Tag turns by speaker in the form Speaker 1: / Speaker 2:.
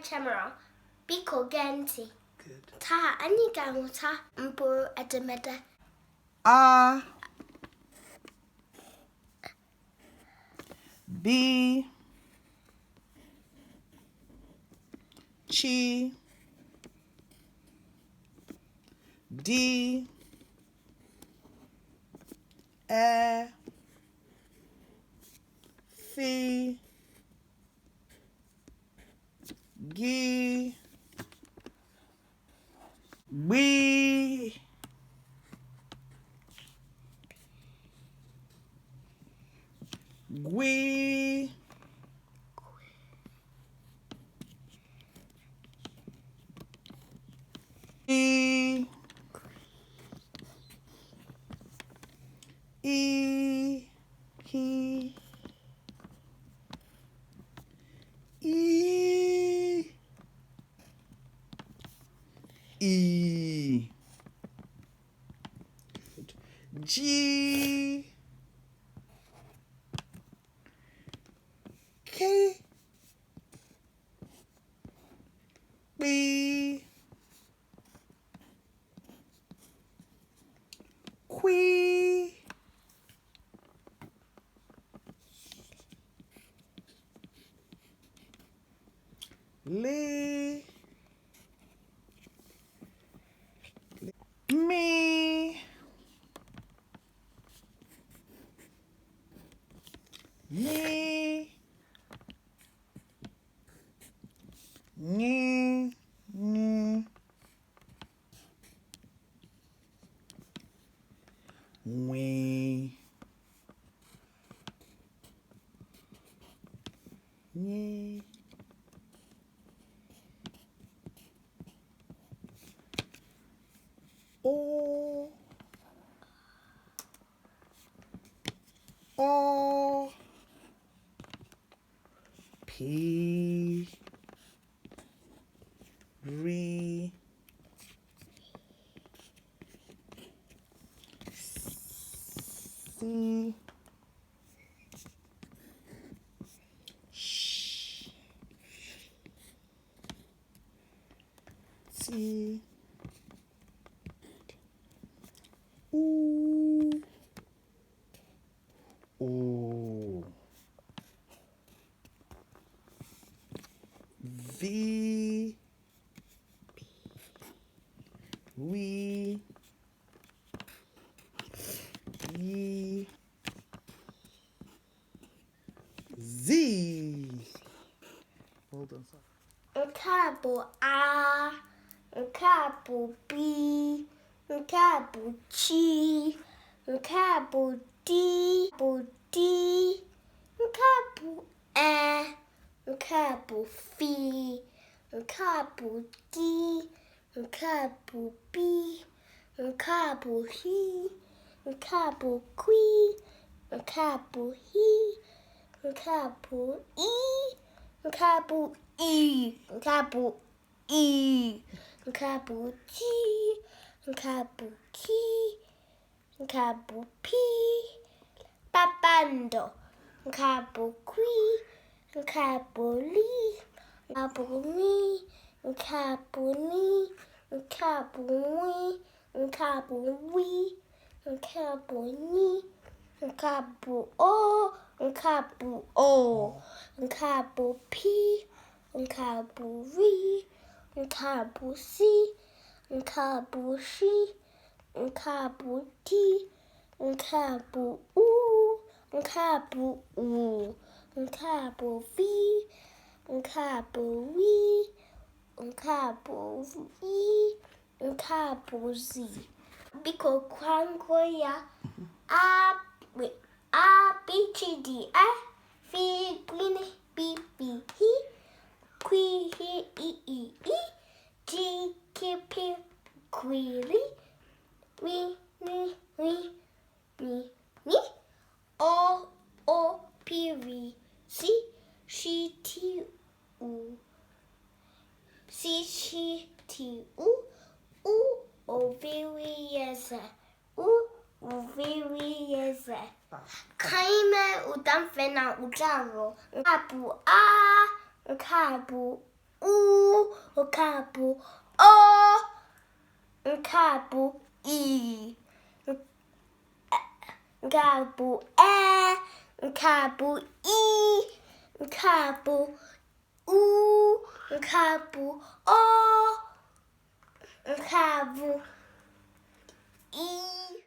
Speaker 1: camera. Biko genti.
Speaker 2: Good.
Speaker 1: Ta anyi ga-amụta mkpụrụ edemede.
Speaker 2: A, B, chi, D, E, fi, gi, gbi, gwi, I, he, I, Good. G, K, B, qui, le, me, ni, we, nye, o, p, re, c, sh, t, u, o, v, we, ye, z. Hold on, sorry.
Speaker 1: Nke a bụ A, nke a bụ B, nke a bụ chi, nke a bụ D, nke a bụ E, nke a bụ fi, nke a bụ D, nke a bụ B, nke a bụ hi, nke a bụ kwi, nke a bụ hi, nke a bụ I, nke a bụ I, nke a bụ I, nke a bụ T, nke a bụ ki, nke a bụ pi, kpakpando, nke a bụ kwi, nke a bụ li, nke a bụ mi, nke a bụ ni, nke a bụ wi, nke a bụ wi, nke a bụ ni, nke a bụ o, nke a bụ o, nke a bụ pi, nke a bụ ri, nke a bụ si, nke a bụ shi, nke a bụ di, nke a bụ u, nke a bụ u, nke a bụ vi, nke a bụ wi, nke a bụ i, nke a bụ zi. Biko kwangwo ya. A, B, C, D, E, F, G, B, B, hi, qui, hi, I, G, K, P, qui, ri, wi, ni, O, P, R, si, shi, ti, u, si, shi, ti, u, O, V, W, yes, U, V, W, yes. Kaime udamfe na ujaro. Nke a bụ A, nke a bụ U, nke a bụ O, nke a bụ I, nke a bụ E, nke a bụ I, nke a bụ U, nke a bụ O, nke a bụ I.